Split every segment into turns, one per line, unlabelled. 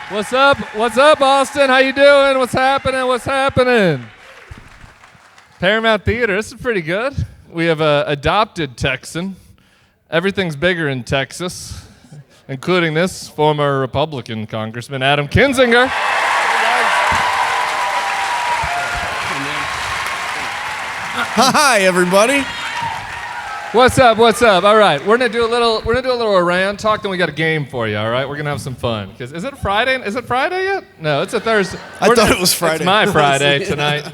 What's up? What's up, Austin? How you doing? What's happening? What's happening? Paramount Theater. This is pretty good. We have a adopted Texan. Everything's bigger in Texas, including this former Republican Congressman, Adam Kinzinger.
Hi, everybody.
What's up? What's up? All right, we're gonna do a little Iran talk. Then we got a game for you. All right, we're gonna have some fun. Because is it Friday? Is it Friday yet? No, it's a Thursday.
I thought it was Friday.
It's my Friday tonight.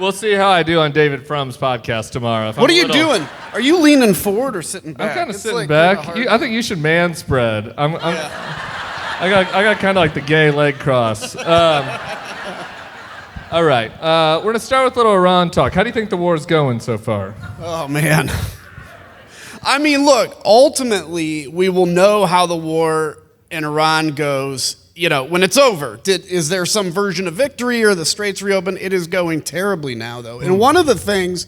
We'll see how I do on David Frum's podcast tomorrow.
What are you doing? Are you leaning forward or sitting back?
I'm kind of sitting back. I think you should man spread. I got kind of like the gay leg cross. All right, we're gonna start with a little Iran talk. How do you think the war's going so far?
Oh man. I mean, look, ultimately, we will know how the war in Iran goes, when it's over. Is there some version of victory or the straits reopen? It is going terribly now, though. And one of the things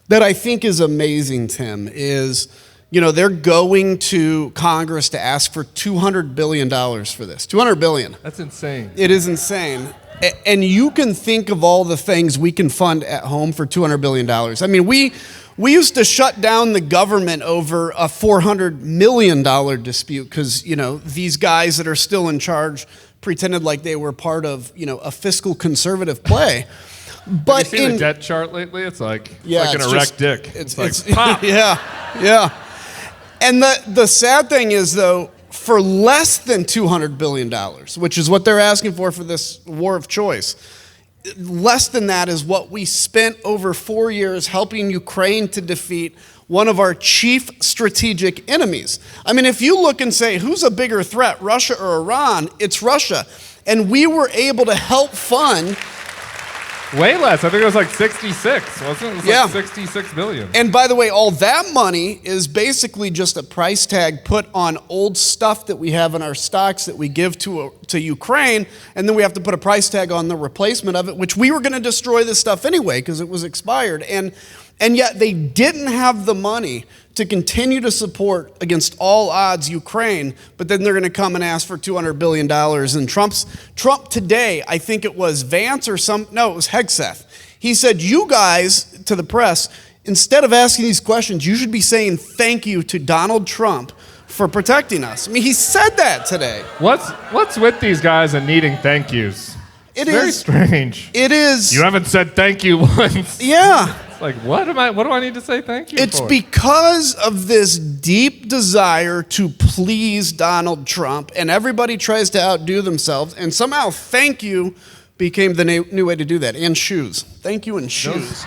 that I think is amazing, Tim, is, they're going to Congress to ask for $200 billion for this. $200 billion.
That's insane.
It is insane. And you can think of all the things we can fund at home for $200 billion. I mean, we used to shut down the government over a $400 million dispute because, these guys that are still in charge pretended like they were part of, a fiscal conservative play. But
have you seen the debt chart lately? It's like, an erect dick.
It's
like, pop.
Yeah. And the sad thing is, though, for less than $200 billion, which is what they're asking for this war of choice, less than that is what we spent over 4 years helping Ukraine to defeat one of our chief strategic enemies. I mean, if you look and say, who's a bigger threat, Russia or Iran? It's Russia. And we were able to help fund...
Way less. I think it was like 66, wasn't it? It was
like
66 billion.
And by the way, all that money is basically just a price tag put on old stuff that we have in our stocks that we give to Ukraine, and then we have to put a price tag on the replacement of it, which we were going to destroy this stuff anyway because it was expired. And yet they didn't have the money to continue to support against all odds Ukraine, but then they're going to come and ask for $200 billion. And Trump today, I think it was Vance or it was Hegseth. He said, you guys, to the press, instead of asking these questions, you should be saying thank you to Donald Trump for protecting us. I mean, he said that today.
What's with these guys and needing thank yous?
It's
very strange.
It is.
You haven't said thank you once.
Yeah.
It's like, what do I need to say thank you for?
It's because of this deep desire to please Donald Trump, and everybody tries to outdo themselves, and somehow thank you became the new way to do that. And shoes. Thank you and shoes.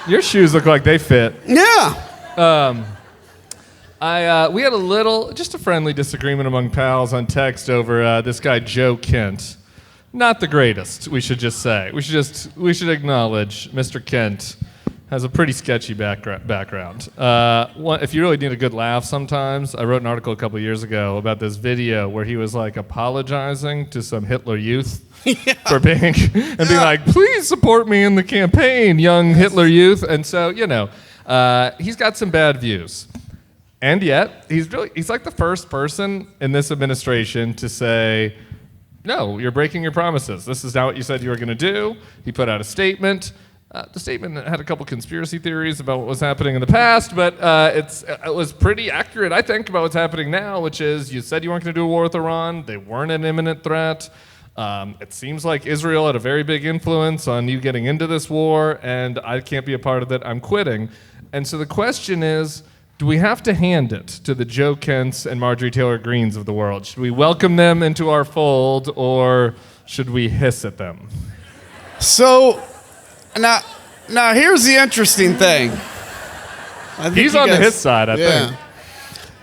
Your shoes look like they fit.
Yeah.
We had just a friendly disagreement among pals on text over this guy Joe Kent. Not the greatest, we should just say. We should acknowledge Mr. Kent has a pretty sketchy background. If you really need a good laugh sometimes, I wrote an article a couple years ago about this video where he was like apologizing to some Hitler youth for being like, please support me in the campaign, young Hitler youth. And so, he's got some bad views. And yet, he's like the first person in this administration to say, no, you're breaking your promises. This is not what you said you were going to do. He put out a statement. The statement had a couple conspiracy theories about what was happening in the past, but it was pretty accurate, I think, about what's happening now, which is you said you weren't going to do a war with Iran. They weren't an imminent threat. It seems like Israel had a very big influence on you getting into this war, and I can't be a part of it. I'm quitting. And so the question is, do we have to hand it to the Joe Kents and Marjorie Taylor Greens of the world? Should we welcome them into our fold, or should we hiss at them?
So, now here's the interesting thing.
He's on his side, I think.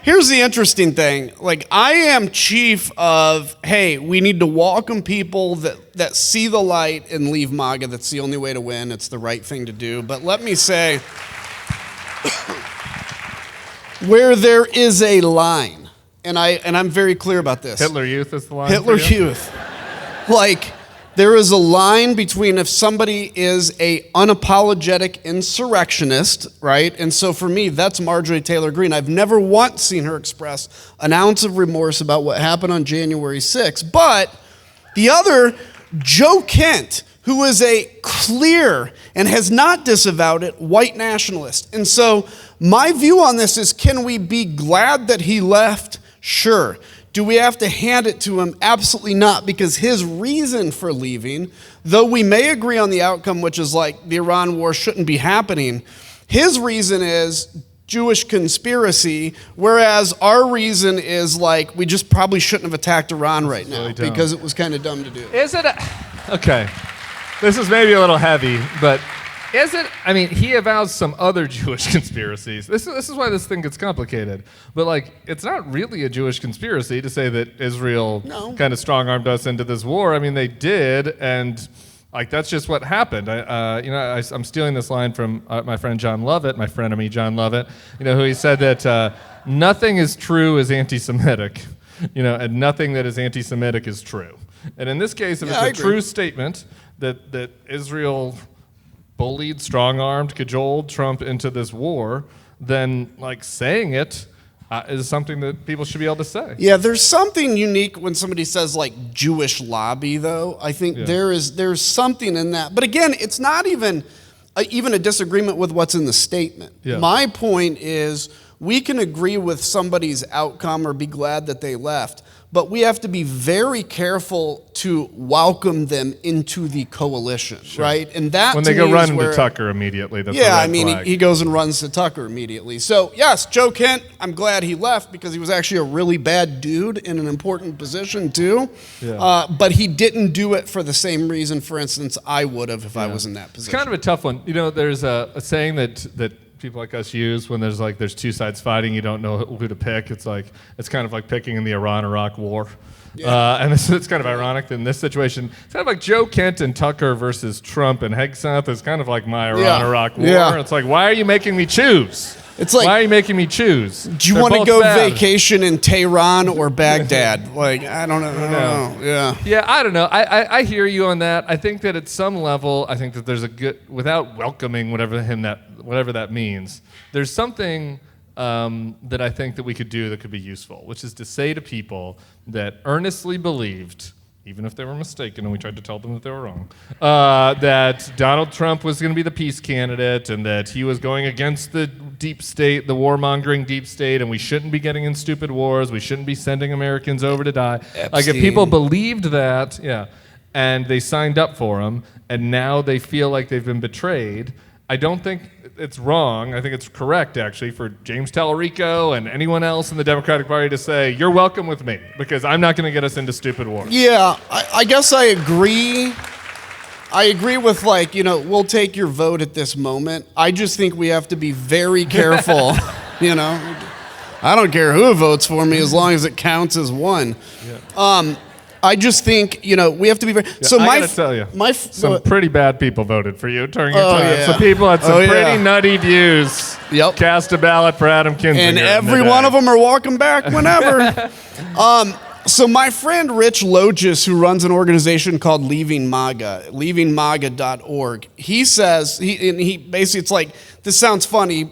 Here's the interesting thing. Like, I am chief of, hey, we need to welcome people that see the light and leave MAGA. That's the only way to win. It's the right thing to do. But let me say... where there is a line, and I'm very clear about this.
Hitler Youth is the line.
Hitler Youth. Like, There is a line between if somebody is a unapologetic insurrectionist, right? And so for me, that's Marjorie Taylor Greene. I've never once seen her express an ounce of remorse about what happened on January 6th. But the other, Joe Kent, who is a clear and has not disavowed it, white nationalist. And so my view on this is, can we be glad that he left? Sure. Do we have to hand it to him? Absolutely not, because his reason for leaving, though we may agree on the outcome, which is like the Iran war shouldn't be happening, his reason is Jewish conspiracy, whereas our reason is like we just probably shouldn't have attacked Iran right now
really
because it was kind of dumb to do.
Is it okay, this is maybe a little heavy, but is it? I mean, he avows some other Jewish conspiracies. This is why this thing gets complicated. But like, it's not really a Jewish conspiracy to say that Israel kind of strong-armed us into this war. I mean, they did, and like that's just what happened. I'm stealing this line from my friend John Lovett, my frenemy John Lovett. Who he said that nothing is true is anti-Semitic, and nothing that is anti-Semitic is true. And in this case, if it's a true statement that Israel bullied, strong-armed, cajoled Trump into this war, then like saying it is something that people should be able to say. Yeah,
there's something unique when somebody says like Jewish lobby, though. I think there's something in that. But again, it's not even a disagreement with what's in the statement. Yeah. My point is we can agree with somebody's outcome or be glad that they left, but we have to be very careful to welcome them into the coalition, right? And that
when they go run into Tucker immediately, that's flag.
He goes and runs to Tucker immediately. So yes, Joe Kent, I'm glad he left because he was actually a really bad dude in an important position too. Yeah. But he didn't do it for the same reason, for instance, I would have if I was in that position.
It's kind of a tough one. There's a saying that people like us use when there's two sides fighting, you don't know who to pick. It's kind of like picking in the Iran-Iraq war. Yeah. And it's kind of ironic that in this situation, it's kind of like Joe Kent and Tucker versus Trump and Hegseth is kind of like my Iran-Iraq war. Yeah. It's like, why are you making me choose?
It's like,
why are you making me choose?
Do you want to go vacation in Tehran or Baghdad? Like, I don't know.
Yeah, I don't know. I hear you on that. I think that at some level, I think that there's a good, without welcoming whatever that means, there's something that I think that we could do that could be useful, which is to say to people that earnestly believed, even if they were mistaken and we tried to tell them that they were wrong, that Donald Trump was going to be the peace candidate and that he was going against the deep state, the warmongering deep state, and we shouldn't be getting in stupid wars, we shouldn't be sending Americans over to die. Epstein. Like if people believed that, and they signed up for him, and now they feel like they've been betrayed, I don't think it's wrong. I think it's correct, actually, for James Tallarico and anyone else in the Democratic Party to say, you're welcome with me, because I'm not going to get us into stupid wars.
Yeah, I guess I agree. I agree with we'll take your vote at this moment. I just think we have to be very careful, I don't care who votes for me as long as it counts as one. Yeah. I just think, we have to be very...
Yeah, so I gotta tell you, some pretty bad people voted for you during your time. Yeah. So people had some pretty nutty views. Yep. Cast a ballot for Adam Kinzinger.
And every one of them are walking back whenever. So my friend Rich Loges, who runs an organization called Leaving MAGA, leavingmaga.org, he says, he basically, it's like, this sounds funny,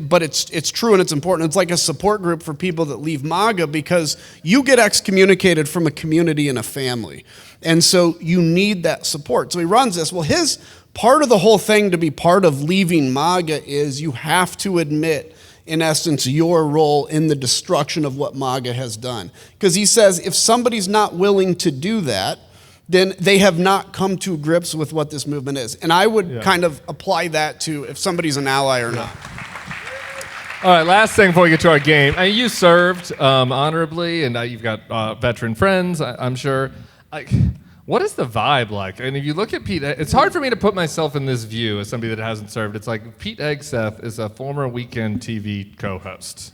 but it's true and it's important. It's like a support group for people that leave MAGA because you get excommunicated from a community and a family. And so you need that support. So he runs this. Well, his part of the whole thing to be part of Leaving MAGA is you have to admit, in essence, your role in the destruction of what MAGA has done. Because he says if somebody's not willing to do that, then they have not come to grips with what this movement is. And I would kind of apply that to if somebody's an ally or not.
All right, last thing before we get to our game. You served honorably, and you've got veteran friends, I'm sure. What is the vibe like? And if you look at Pete, it's hard for me to put myself in this view as somebody that hasn't served. It's like Pete Hegseth is a former Weekend TV co-host.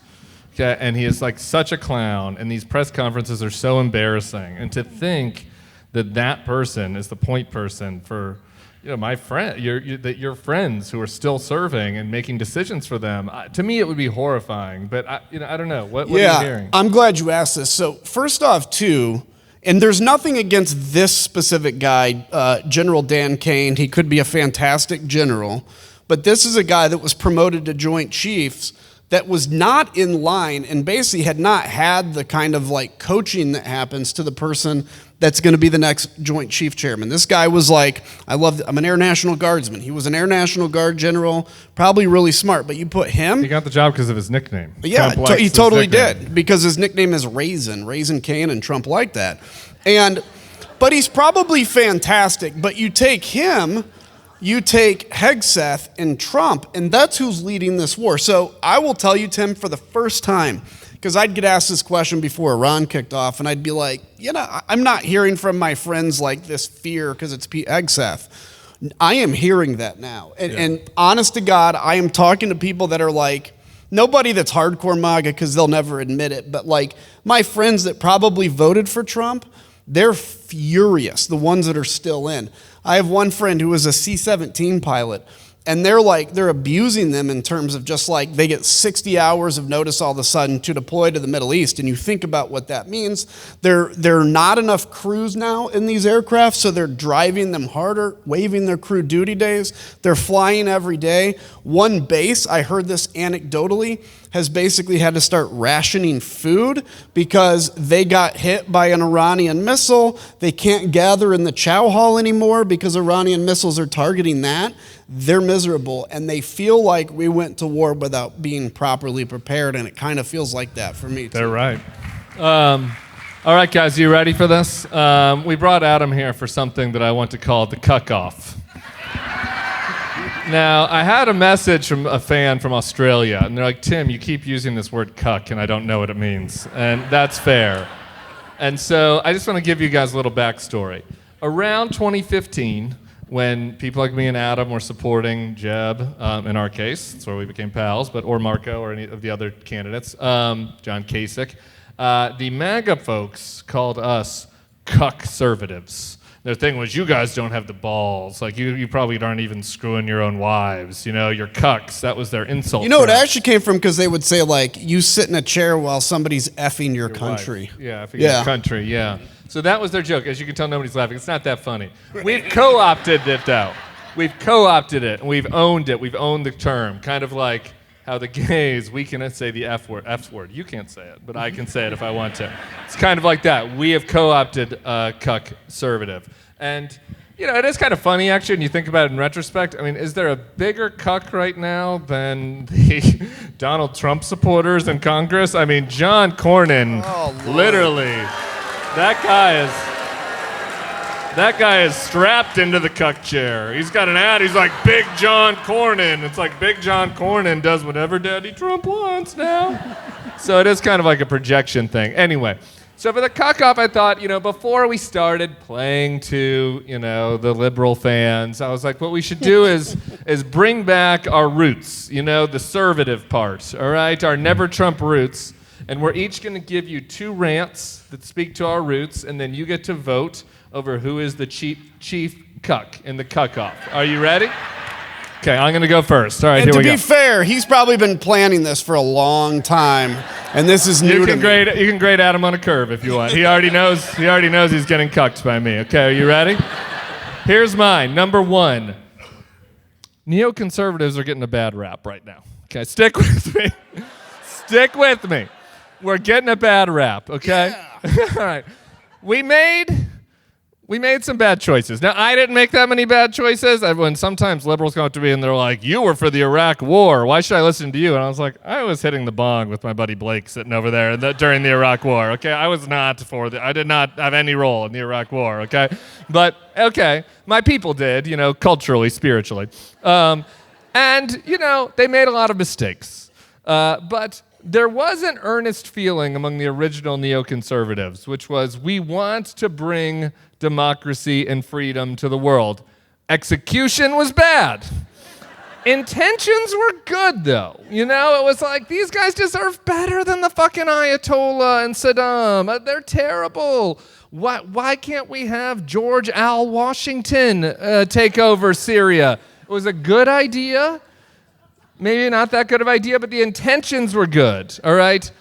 Okay, and he is like such a clown, and these press conferences are so embarrassing. And to think that person is the point person for, my friend, your friends who are still serving and making decisions for them. To me, it would be horrifying. But I don't know. What are you hearing?
I'm glad you asked this. So first off, too, And there's nothing against this specific guy, General Dan Kane. He could be a fantastic general. But this is a guy that was promoted to Joint Chiefs that was not in line and basically had not had the kind of like coaching that happens to the person that's going to be the next Joint Chief Chairman. This guy was like, I'm an Air National Guardsman. He was an Air National Guard general, probably really smart. But you put him...
He got the job because of his nickname.
Yeah, he totally did, because his nickname is Raisin Kane, and Trump liked that. But he's probably fantastic. But you take him... You take Hegseth and Trump, and that's who's leading this war. So I will tell you, Tim, for the first time, because I'd get asked this question before Iran kicked off, and I'd be like, I'm not hearing from my friends like this fear because it's Hegseth. I am hearing that now. And honest to God, I am talking to people that are like, nobody that's hardcore MAGA because they'll never admit it, but like my friends that probably voted for Trump, they're furious, the ones that are still in. I have one friend who was a C-17 pilot, and they're abusing them in terms of just like they get 60 hours of notice all of a sudden to deploy to the Middle East. And you think about what that means. There are not enough crews now in these aircraft, so they're driving them harder, waiving their crew duty days. They're flying every day. One base, I heard this anecdotally, has basically had to start rationing food because they got hit by an Iranian missile. They can't gather in the chow hall anymore because Iranian missiles are targeting that. They're miserable, and they feel like we went to war without being properly prepared, and it kind of feels like that for me, too.
They're right. All right, guys, you ready for this? We brought Adam here for something that I want to call the cuck-off. Now, I had a message from a fan from Australia, and they're like, Tim, you keep using this word cuck, and I don't know what it means. And that's fair. And so I just want to give you guys a little backstory. Around 2015, when people like me and Adam were supporting Jeb, in our case, that's where we became pals, or Marco or any of the other candidates, John Kasich, the MAGA folks called us cuck-servatives. Their thing was, you guys don't have the balls. Like, you probably aren't even screwing your own wives. You're cucks. That was their insult.
It actually came from because they would say, like, you sit in a chair while somebody's effing your country.
Wife. Yeah, effing your country, yeah. So that was their joke. As you can tell, nobody's laughing. It's not that funny. We've co-opted it, though. We've co-opted it, and we've owned it. We've owned the term. Kind of like how the gays, we can say the F word. You can't say it, but I can say it if I want to. It's kind of like that. We have co-opted cuck-servative. And, it is kind of funny, actually, when you think about it in retrospect. I mean, is there a bigger cuck right now than the Donald Trump supporters in Congress? I mean, John Cornyn, literally, that guy is strapped into the cuck chair. He's got an ad. He's like, Big John Cornyn. It's like Big John Cornyn does whatever Daddy Trump wants now. So it is kind of like a projection thing. Anyway, so for the cuck-off, I thought, before we started playing to, the liberal fans, I was like, what we should do is bring back our roots, the servative part, all right, our never Trump roots. And we're each going to give you 2 rants that speak to our roots, and then you get to vote over who is the chief cuck in the cuck-off. Are you ready? Okay, I'm going to go first. All right,
and
here we go.
To be fair, he's probably been planning this for a long time, and this is new to me.
You can grade Adam on a curve if you want. He already knows he's getting cucked by me. Okay, are you ready? Here's mine. Number 1. Neoconservatives are getting a bad rap right now. Okay, stick with me. Stick with me. We're getting a bad rap, okay? Yeah. All right. We made some bad choices. Now, I didn't make that many bad choices. When sometimes liberals come up to me and they're like, you were for the Iraq war. Why should I listen to you? And I was like, I was hitting the bong with my buddy Blake sitting over there during the Iraq war, okay? I was not I did not have any role in the Iraq war, okay? But, okay, my people did, culturally, spiritually. And, they made a lot of mistakes. But there was an earnest feeling among the original neoconservatives, which was, we want to bring democracy and freedom to the world. Execution was bad. Intentions were good, though. It was like, these guys deserve better than the fucking Ayatollah and Saddam. They're terrible. Why can't we have George Al Washington take over Syria? It was a good idea. Maybe not that good of an idea, but the intentions were good, all right?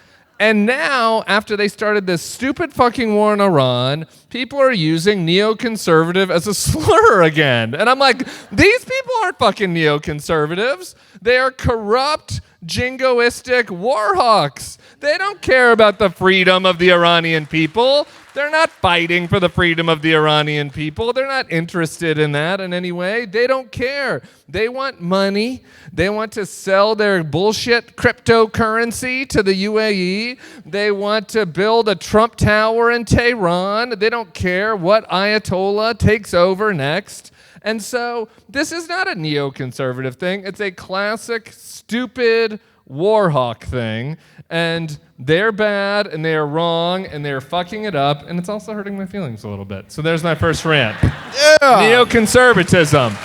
And now, after they started this stupid fucking war in Iran, people are using neoconservative as a slur again. And I'm like, these people aren't fucking neoconservatives. They are corrupt, jingoistic war hawks. They don't care about the freedom of the Iranian people. They're not fighting for the freedom of the Iranian people. They're not interested in that in any way. They don't care. They want money. They want to sell their bullshit cryptocurrency to the UAE. They want to build a Trump Tower in Tehran. They don't care what Ayatollah takes over next. And so this is not a neoconservative thing. It's a classic, stupid war hawk thing. And they're bad, and they are wrong, and they're fucking it up, and it's also hurting my feelings a little bit. So there's my first rant.
Yeah.
Neoconservatism.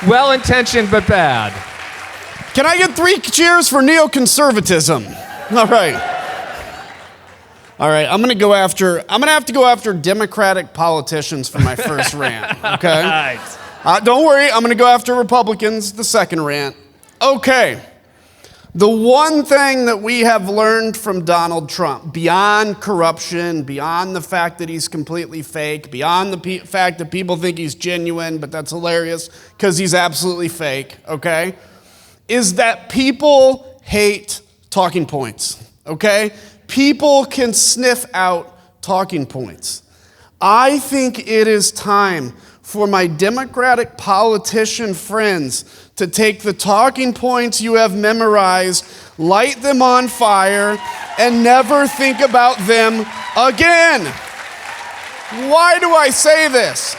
Well-intentioned, but bad.
Can I get 3 cheers for neoconservatism? All right. All right, I'm gonna have to go after Democratic politicians for my first rant, okay?
Right.
Don't worry, I'm gonna go after Republicans, the second rant. Okay. The one thing that we have learned from Donald Trump, beyond corruption, beyond the fact that he's completely fake, beyond the fact that people think he's genuine, but that's hilarious because he's absolutely fake, okay, is that people hate talking points, okay? People can sniff out talking points. I think it is time for my Democratic politician friends to take the talking points you have memorized, light them on fire, and never think about them again. Why do I say this?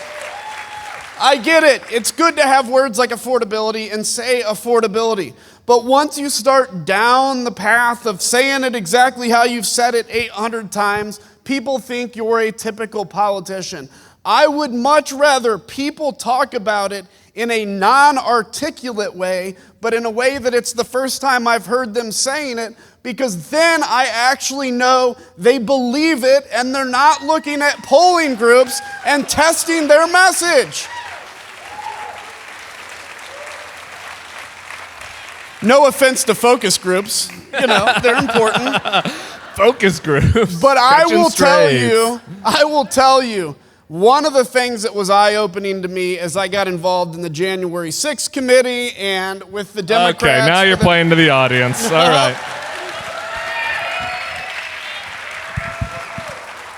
I get it. It's good to have words like affordability and say affordability. But once you start down the path of saying it exactly how you've said it 800 times, people think you're a typical politician. I would much rather people talk about it in a non-articulate way, but in a way that it's the first time I've heard them saying it, because then I actually know they believe it and they're not looking at polling groups and testing their message. No offense to focus groups, they're important.
Focus groups.
But I will tell you, one of the things that was eye-opening to me as I got involved in the January 6th committee and with the Democrats.
Okay, now you're playing to the audience. All right.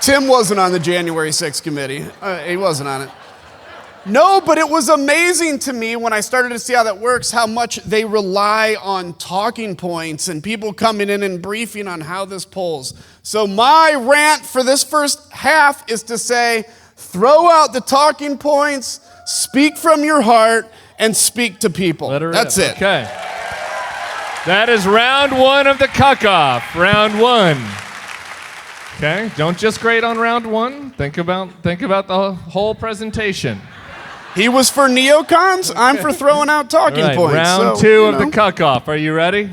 Tim wasn't on the January 6th committee. He wasn't on it. No, but it was amazing to me when I started to see how that works, how much they rely on talking points and people coming in and briefing on how this polls. So my rant for this first half is to say, throw out the talking points, speak from your heart, and speak to people. That's it.
Okay. That is round 1 of the cuck-off. Round 1. Okay. Don't just grade on round 1. Think about the whole presentation.
He was for neocons. Okay. I'm for throwing out talking points.
Round 2 of the cuck-off. Are you ready?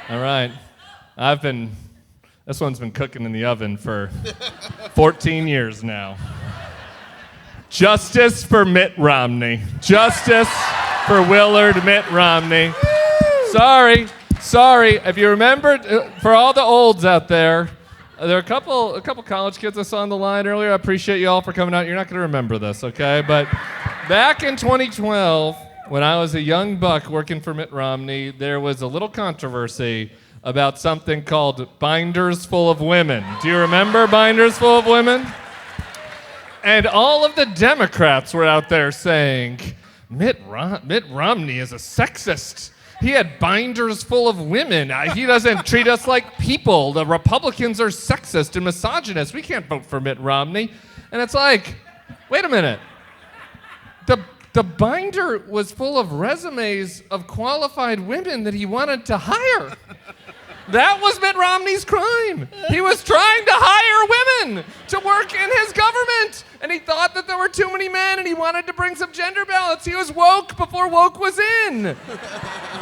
All right. This one's been cooking in the oven for 14 years now. Justice for Mitt Romney. Justice for Willard Mitt Romney. Sorry. If you remember, for all the olds out there, there are a couple college kids I saw on the line earlier. I appreciate you all for coming out. You're not going to remember this, okay? But back in 2012, when I was a young buck working for Mitt Romney, there was a little controversy about something called binders full of women. Do you remember binders full of women? And all of the Democrats were out there saying, Mitt Romney is a sexist. He had binders full of women. He doesn't treat us like people. The Republicans are sexist and misogynist. We can't vote for Mitt Romney. And it's like, wait a minute. The binder was full of resumes of qualified women that he wanted to hire. That was Mitt Romney's crime. He was trying to hire women to work in his government. And he thought that there were too many men and he wanted to bring some gender balance. He was woke before woke was in.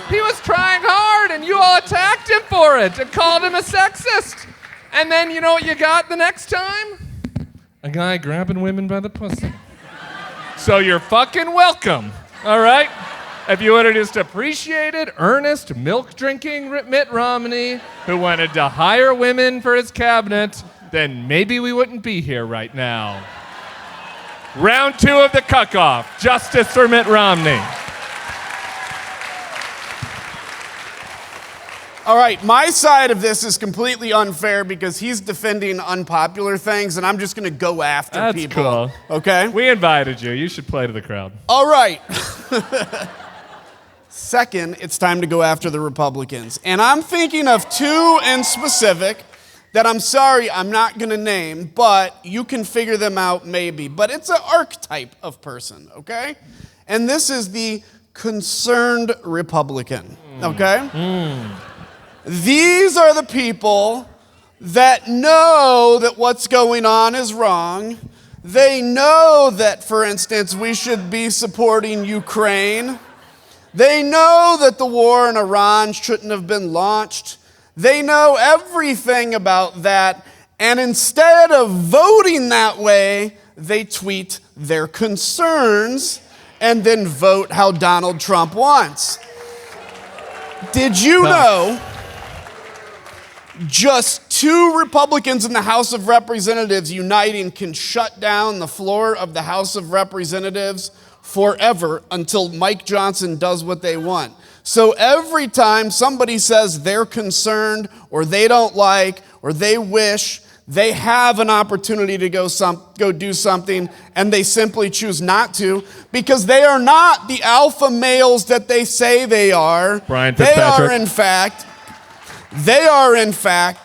He was trying hard and you all attacked him for it and called him a sexist. And then you know what you got the next time? A guy grabbing women by the pussy. So you're fucking welcome, all right? If you would have just appreciated earnest, milk-drinking Mitt Romney, who wanted to hire women for his cabinet, then maybe we wouldn't be here right now. Round 2 of the cuck-off. Justice for Mitt Romney.
All right, my side of this is completely unfair because he's defending unpopular things, and I'm just going to go after
That's
people.
cool.
Okay?
We invited you. You should play to the crowd.
All right. Second, it's time to go after the Republicans. And I'm thinking of 2 in specific that I'm sorry I'm not going to name, but you can figure them out maybe. But it's an archetype of person, okay? And this is the concerned Republican, okay? These are the people that know that what's going on is wrong. They know that, for instance, we should be supporting Ukraine. They know that the war in Iran shouldn't have been launched. They know everything about that. And instead of voting that way, they tweet their concerns and then vote how Donald Trump wants. Did you know just 2 Republicans in the House of Representatives uniting can shut down the floor of the House of Representatives forever until Mike Johnson does what they want? So every time somebody says they're concerned or they don't like or they wish, they have an opportunity to go do something, and they simply choose not to because they are not the alpha males that they say they are.
Brian Fitzpatrick.
They are in fact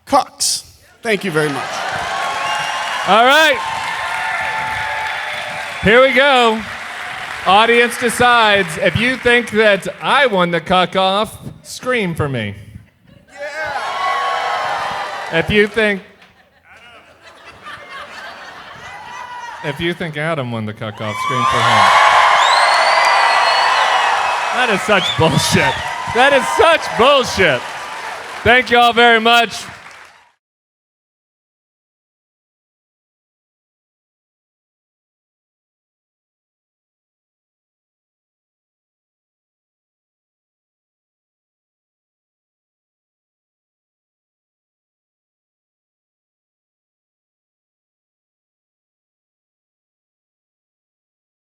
cucks. Thank you very much.
All right. Here we go. Audience decides. If you think that I won the cuck-off, scream for me. Yeah. If you think Adam won the cuck-off, scream for him. That is such bullshit. That is such bullshit. Thank you all very much.